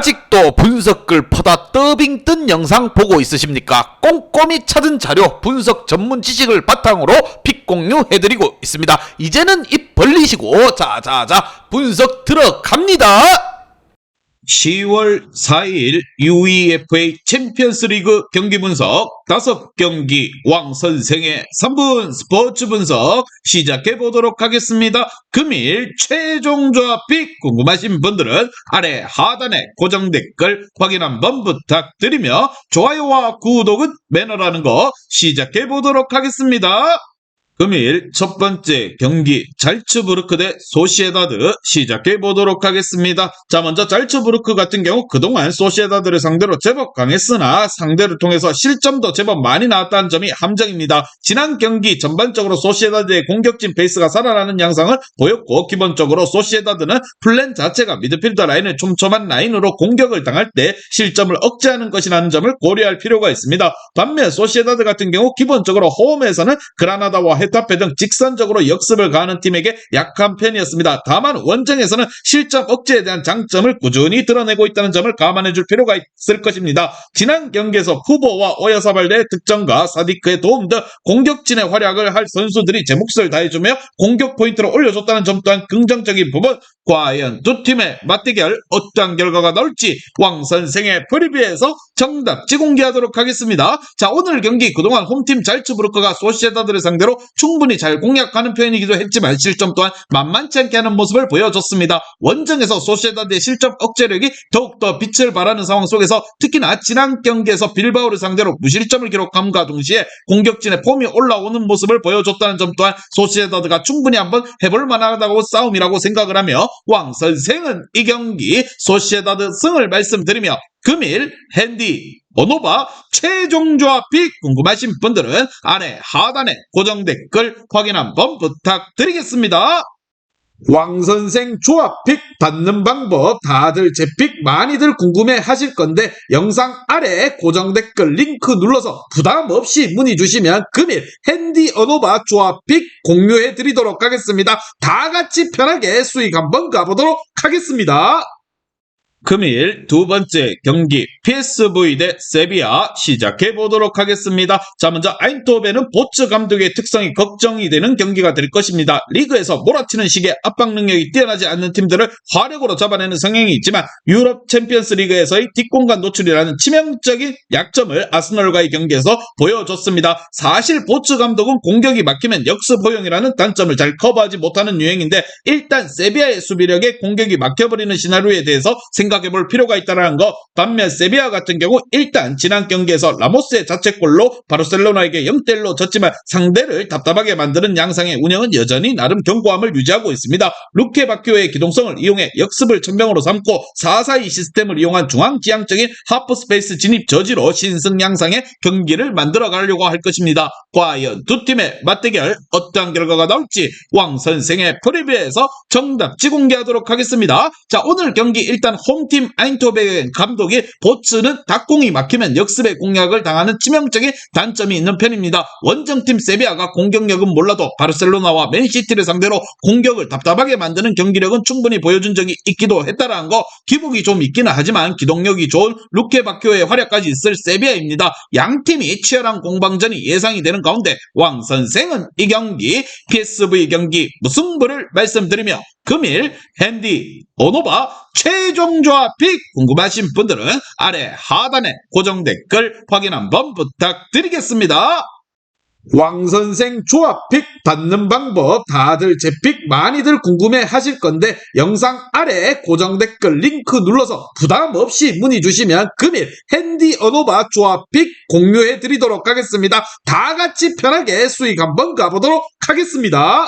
아직도 분석글 퍼다 더빙 뜬 영상 보고 있으십니까? 꼼꼼히 찾은 자료, 분석 전문 지식을 바탕으로 픽 공유해드리고 있습니다. 이제는 입 벌리시고 자자자 분석 들어갑니다. 10월 4일 UEFA 챔피언스리그 경기 분석 5경기 왕선생의 3분 스포츠 분석 시작해 보도록 하겠습니다. 금일 최종 조합 픽 궁금하신 분들은 아래 하단에 고정 댓글 확인 한번 부탁드리며 좋아요와 구독은 매너라는 거 시작해 보도록 하겠습니다. 금일 첫 번째 경기 잘츠부르크 대 소시에다드 시작해 보도록 하겠습니다. 자, 먼저 잘츠부르크 같은 경우 그동안 소시에다드를 상대로 제법 강했으나 상대를 통해서 실점도 제법 많이 나왔다는 점이 함정입니다. 지난 경기 전반적으로 소시에다드의 공격진 페이스가 살아나는 양상을 보였고, 기본적으로 소시에다드는 플랜 자체가 미드필더 라인을 촘촘한 라인으로 공격을 당할 때 실점을 억제하는 것이라는 점을 고려할 필요가 있습니다. 반면 소시에다드 같은 경우 기본적으로 홈에서는 그라나다와 헤타페 등 직선적으로 역습을 가하는 팀에게 약한 편이었습니다. 다만 원정에서는 실점 억제에 대한 장점을 꾸준히 드러내고 있다는 점을 감안해줄 필요가 있을 것입니다. 지난 경기에서 후보와 오야사발대의 득점과 사디크의 도움 등 공격진의 활약을 할 선수들이 제 몫을 다해주며 공격 포인트를 올려줬다는 점 또한 긍정적인 부분. 과연 두 팀의 맞대결 어떠한 결과가 나올지 왕선생의 프리뷰에서 정답지 공개하도록 하겠습니다. 자, 오늘 경기 그동안 홈팀 잘츠부르크가 소시에다드를 상대로 충분히 잘 공략하는 편이기도 했지만 실점 또한 만만치 않게 하는 모습을 보여줬습니다. 원정에서 소시에다드의 실점 억제력이 더욱더 빛을 발하는 상황 속에서 특히나 지난 경기에서 빌바오를 상대로 무실점을 기록함과 동시에 공격진의 폼이 올라오는 모습을 보여줬다는 점 또한 소시에다드가 충분히 한번 해볼 만하다고 싸움이라고 생각을 하며 왕선생은 이 경기 소시에다드 승을 말씀드리며 금일 핸디 오노바 최종 조합 픽 궁금하신 분들은 아래 하단에 고정 댓글 확인 한번 부탁드리겠습니다. 왕선생 조합 픽 받는 방법 다들 제 픽 많이들 궁금해 하실 건데 영상 아래 고정 댓글 링크 눌러서 부담 없이 문의 주시면 금일 핸디 오노바 조합 픽 공유해 드리도록 하겠습니다. 다 같이 편하게 수익 한번 가보도록 하겠습니다. 금일 두 번째 경기 PSV 대 세비야 시작해 보도록 하겠습니다. 자, 먼저 아인토벤은 보츠 감독의 특성이 걱정이 되는 경기가 될 것입니다. 리그에서 몰아치는 식의 압박 능력이 뛰어나지 않는 팀들을 화력으로 잡아내는 성향이 있지만 유럽 챔피언스 리그에서의 뒷공간 노출이라는 치명적인 약점을 아스널과의 경기에서 보여줬습니다. 사실 보츠 감독은 공격이 막히면 역습 허용이라는 단점을 잘 커버하지 못하는 유행인데, 일단 세비야의 수비력에 공격이 막혀버리는 시나리오에 대해서 생각해볼 필요가 있다는 거. 반면 세비야 같은 경우 일단 지난 경기에서 라모스의 자책골로 바르셀로나에게 0대1로 졌지만 상대를 답답하게 만드는 양상의 운영은 여전히 나름 견고함을 유지하고 있습니다. 루케 바키오의 기동성을 이용해 역습을 천명으로 삼고 4-4-2 시스템을 이용한 중앙지향적인 하프 스페이스 진입 저지로 신승 양상의 경기를 만들어 가려고 할 것입니다. 과연 두 팀의 맞대결 어떠한 결과가 나올지 왕선생의 프리뷰에서 정답지 공개하도록 하겠습니다. 자, 오늘 경기 일단 홈팀 아인토벤 감독이 보츠는 닭공이 막히면 역습의 공략을 당하는 치명적인 단점이 있는 편입니다. 원정팀 세비야가 공격력은 몰라도 바르셀로나와 맨시티를 상대로 공격을 답답하게 만드는 경기력은 충분히 보여준 적이 있기도 했다라는 거. 기복이 좀 있기는 하지만 기동력이 좋은 루케 바키오의 활약까지 있을 세비야입니다. 양팀이 치열한 공방전이 예상이 되는 가운데 왕선생은 이 경기 PSV 경기 무승부를 말씀드리며 금일 핸디 오노바 최종 조합 픽 궁금하신 분들은 아래 하단에 고정 댓글 확인 한번 부탁드리겠습니다. 왕선생 조합 픽 받는 방법 다들 제 픽 많이들 궁금해 하실 건데 영상 아래 고정 댓글 링크 눌러서 부담 없이 문의 주시면 금일 핸디 오노바 조합 픽 공유해 드리도록 하겠습니다. 다 같이 편하게 수익 한번 가보도록 하겠습니다.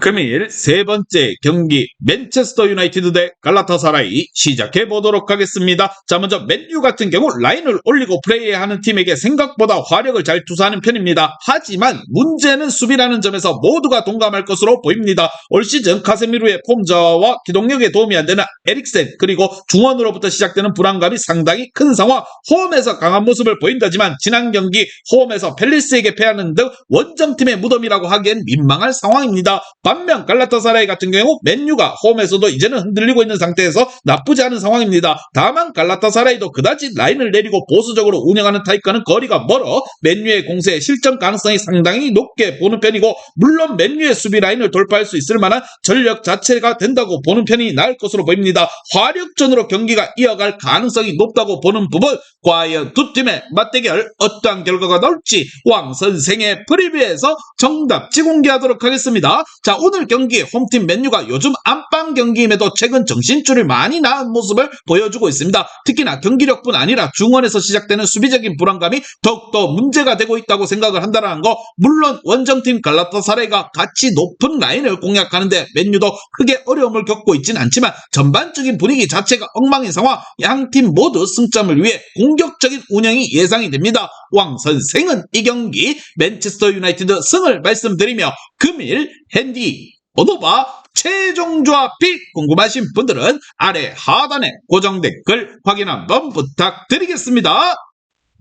금일 세 번째 경기 맨체스터 유나이티드 대 갈라타사라이 시작해 보도록 하겠습니다. 자, 먼저 맨유 같은 경우 라인을 올리고 플레이하는 팀에게 생각보다 화력을 잘 투사하는 편입니다. 하지만 문제는 수비라는 점에서 모두가 동감할 것으로 보입니다. 올 시즌 카세미루의 폼 저하와 기동력에 도움이 안 되는 에릭센, 그리고 중원으로부터 시작되는 불안감이 상당히 큰 상황. 홈에서 강한 모습을 보인다지만 지난 경기 홈에서 펠리스에게 패하는 등 원정팀의 무덤이라고 하기엔 민망할 상황입니다. 반면 갈라타사라이 같은 경우 맨유가 홈에서도 이제는 흔들리고 있는 상태에서 나쁘지 않은 상황입니다. 다만 갈라타사라이도 그다지 라인을 내리고 보수적으로 운영하는 타입과는 거리가 멀어 맨유의 공세에 실점 가능성이 상당히 높게 보는 편이고, 물론 맨유의 수비 라인을 돌파할 수 있을 만한 전력 자체가 된다고 보는 편이 나을 것으로 보입니다. 화력전으로 경기가 이어갈 가능성이 높다고 보는 부분, 과연 두 팀의 맞대결 어떠한 결과가 나올지 왕 선생의 프리뷰에서 정답지 공개하도록 하겠습니다. 자, 오늘 경기 홈팀 맨유가 요즘 안방 경기임에도 최근 정신줄을 많이 낳은 모습을 보여주고 있습니다. 특히나 경기력뿐 아니라 중원에서 시작되는 수비적인 불안감이 더욱더 문제가 되고 있다고 생각을 한다는 거, 물론 원정팀 갈라타사라이가 같이 높은 라인을 공략하는데 맨유도 크게 어려움을 겪고 있진 않지만 전반적인 분위기 자체가 엉망인 상황, 양팀 모두 승점을 위해 공격적인 운영이 예상이 됩니다. 왕 선생은 이 경기 맨체스터 유나이티드 승을 말씀드리며 금일 핸디 오노바 최종 조합이 궁금하신 분들은 아래 하단에 고정 댓글 확인 한번 부탁드리겠습니다.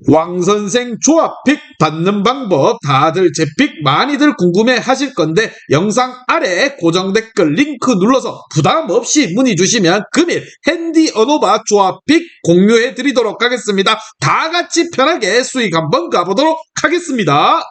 왕선생 조합픽 받는 방법 다들 제 픽 많이들 궁금해 하실 건데, 영상 아래 고정 댓글 링크 눌러서 부담 없이 문의 주시면 금일 핸디 어노바 조합픽 공유해 드리도록 하겠습니다. 다 같이 편하게 수익 한번 가보도록 하겠습니다.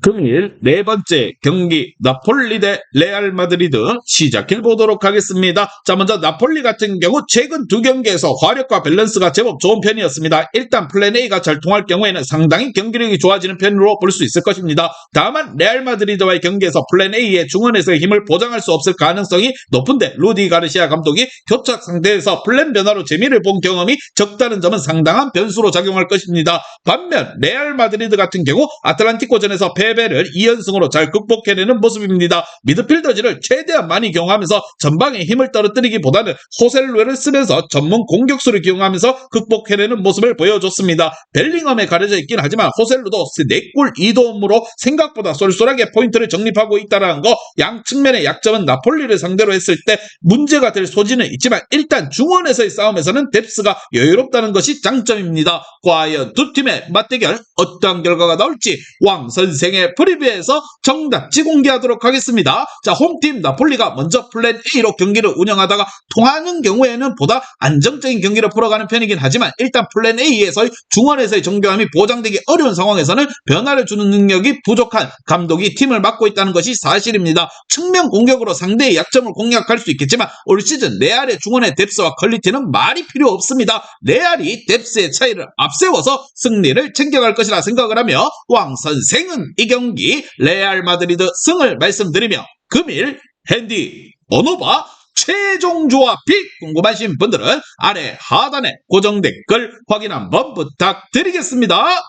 금일 네 번째 경기 나폴리 대 레알 마드리드 시작해 보도록 하겠습니다. 자, 먼저 나폴리 같은 경우 최근 두 경기에서 화력과 밸런스가 제법 좋은 편이었습니다. 일단 플랜 A가 잘 통할 경우에는 상당히 경기력이 좋아지는 편으로 볼 수 있을 것입니다. 다만 레알 마드리드와의 경기에서 플랜 A의 중원에서의 힘을 보장할 수 없을 가능성이 높은데, 루디 가르시아 감독이 교착 상태에서 플랜 변화로 재미를 본 경험이 적다는 점은 상당한 변수로 작용할 것입니다. 반면 레알 마드리드 같은 경우 아틀란티코전에서 패배를 2연승으로 잘 극복해내는 모습입니다. 미드필더진을 최대한 많이 경험하면서 전방에 힘을 떨어뜨리기보다는 호셀루를 쓰면서 전문 공격수를 기용하면서 극복해내는 모습을 보여줬습니다. 벨링엄에 가려져 있긴 하지만 호셀루도 4골 2도움으로 생각보다 쏠쏠하게 포인트를 정립하고 있다는 거, 양 측면의 약점은 나폴리를 상대로 했을 때 문제가 될 소지는 있지만 일단 중원에서의 싸움에서는 뎁스가 여유롭다는 것이 장점입니다. 과연 두 팀의 맞대결 어떠한 결과가 나올지 왕 선생의 프리뷰에서 정답지 공개하도록 하겠습니다. 자, 홈팀 나폴리가 먼저 플랜 A로 경기를 운영하다가 통하는 경우에는 보다 안정적인 경기를 풀어가는 편이긴 하지만, 일단 플랜 A에서의 중원에서의 정교함이 보장되기 어려운 상황에서는 변화를 주는 능력이 부족한 감독이 팀을 맡고 있다는 것이 사실입니다. 측면 공격으로 상대의 약점을 공략할 수 있겠지만 올 시즌 레알의 중원의 뎁스와 퀄리티는 말이 필요 없습니다. 레알이 뎁스의 차이를 앞세워서 승리를 챙겨갈 것이라 생각을 하며 왕 선생은 이 경기 레알 마드리드 승을 말씀드리며 금일 핸디 오노바 최종 조합이 궁금하신 분들은 아래 하단에 고정 댓글 확인 한번 부탁드리겠습니다.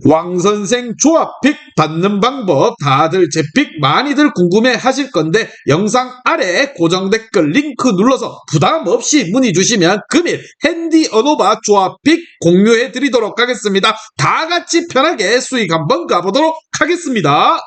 왕선생 조합픽 받는 방법 다들 제 픽 많이들 궁금해 하실 건데, 영상 아래 고정 댓글 링크 눌러서 부담 없이 문의 주시면 금일 핸디 어노바 조합픽 공유해 드리도록 하겠습니다. 다 같이 편하게 수익 한번 가보도록 하겠습니다.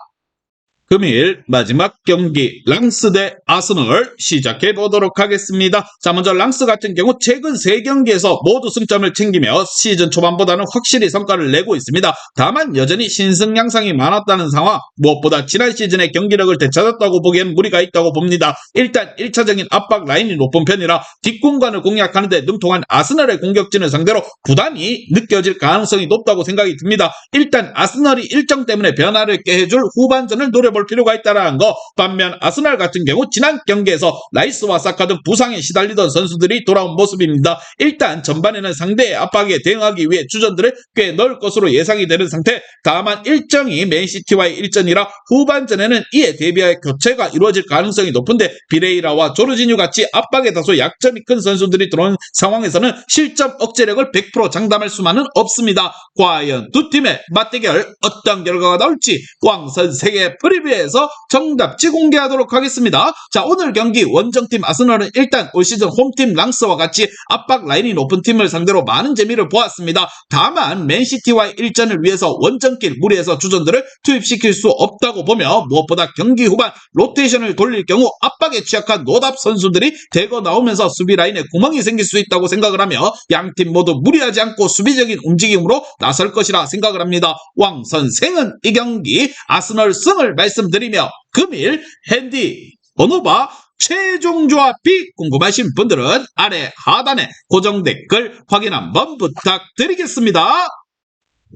금일 마지막 경기 랑스 대 아스널 시작해 보도록 하겠습니다. 자, 먼저 랑스 같은 경우 최근 3경기에서 모두 승점을 챙기며 시즌 초반보다는 확실히 성과를 내고 있습니다. 다만 여전히 신승 양상이 많았다는 상황, 무엇보다 지난 시즌의 경기력을 되찾았다고 보기엔 무리가 있다고 봅니다. 일단 1차적인 압박 라인이 높은 편이라 뒷공간을 공략하는 데 능통한 아스널의 공격진을 상대로 부담이 느껴질 가능성이 높다고 생각이 듭니다. 일단 아스널이 일정 때문에 변화를 깨해줄 후반전을 노려볼 필요가 있다는 거, 반면 아스날 같은 경우 지난 경기에서 라이스와 사카 등 부상에 시달리던 선수들이 돌아온 모습입니다. 일단 전반에는 상대의 압박에 대응하기 위해 주전들을 꽤 넣을 것으로 예상이 되는 상태, 다만 일정이 맨시티와의 일전이라 후반전에는 이에 대비하여 교체가 이루어질 가능성이 높은데, 비레이라와 조르지뉴 같이 압박에 다소 약점이 큰 선수들이 들어온 상황에서는 실점 억제력을 100% 장담할 수만은 없습니다. 과연 두 팀의 맞대결 어떤 결과가 나올지 왕 선생의 프리뷰 에서 정답지 공개하도록 하겠습니다. 자, 오늘 경기 원정팀 아스널은 일단 올 시즌 홈팀 랑스와 같이 압박 라인이 높은 팀을 상대로 많은 재미를 보았습니다. 다만 맨시티와의 일전을 위해서 원정길 무리해서 주전들을 투입시킬 수 없다고 보며, 무엇보다 경기 후반 로테이션을 돌릴 경우 압박에 취약한 노답 선수들이 대거 나오면서 수비 라인에 구멍이 생길 수 있다고 생각을 하며 양팀 모두 무리하지 않고 수비적인 움직임으로 나설 것이라 생각을 합니다. 왕 선생은 이 경기 아스널 승을 말씀 말씀드리며 금일 핸디 언어바 최종 조합이 궁금하신 분들은 아래 하단에 고정 댓글 확인 한번 부탁드리겠습니다.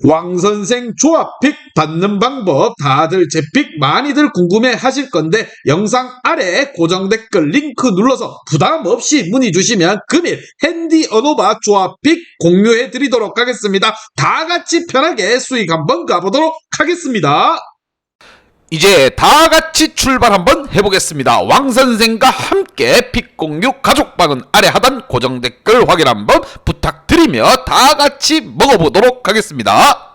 왕선생 조합픽 받는 방법 다들 제 픽 많이들 궁금해 하실 건데 영상 아래 고정 댓글 링크 눌러서 부담 없이 문의 주시면 금일 핸디 언어바 조합픽 공유해 드리도록 하겠습니다. 다 같이 편하게 수익 한번 가보도록 하겠습니다. 이제 다 같이 출발 한번 해보겠습니다. 왕선생과 함께 픽 공유 가족방은 아래 하단 고정 댓글 확인 한번 부탁드리며 다 같이 먹어보도록 하겠습니다.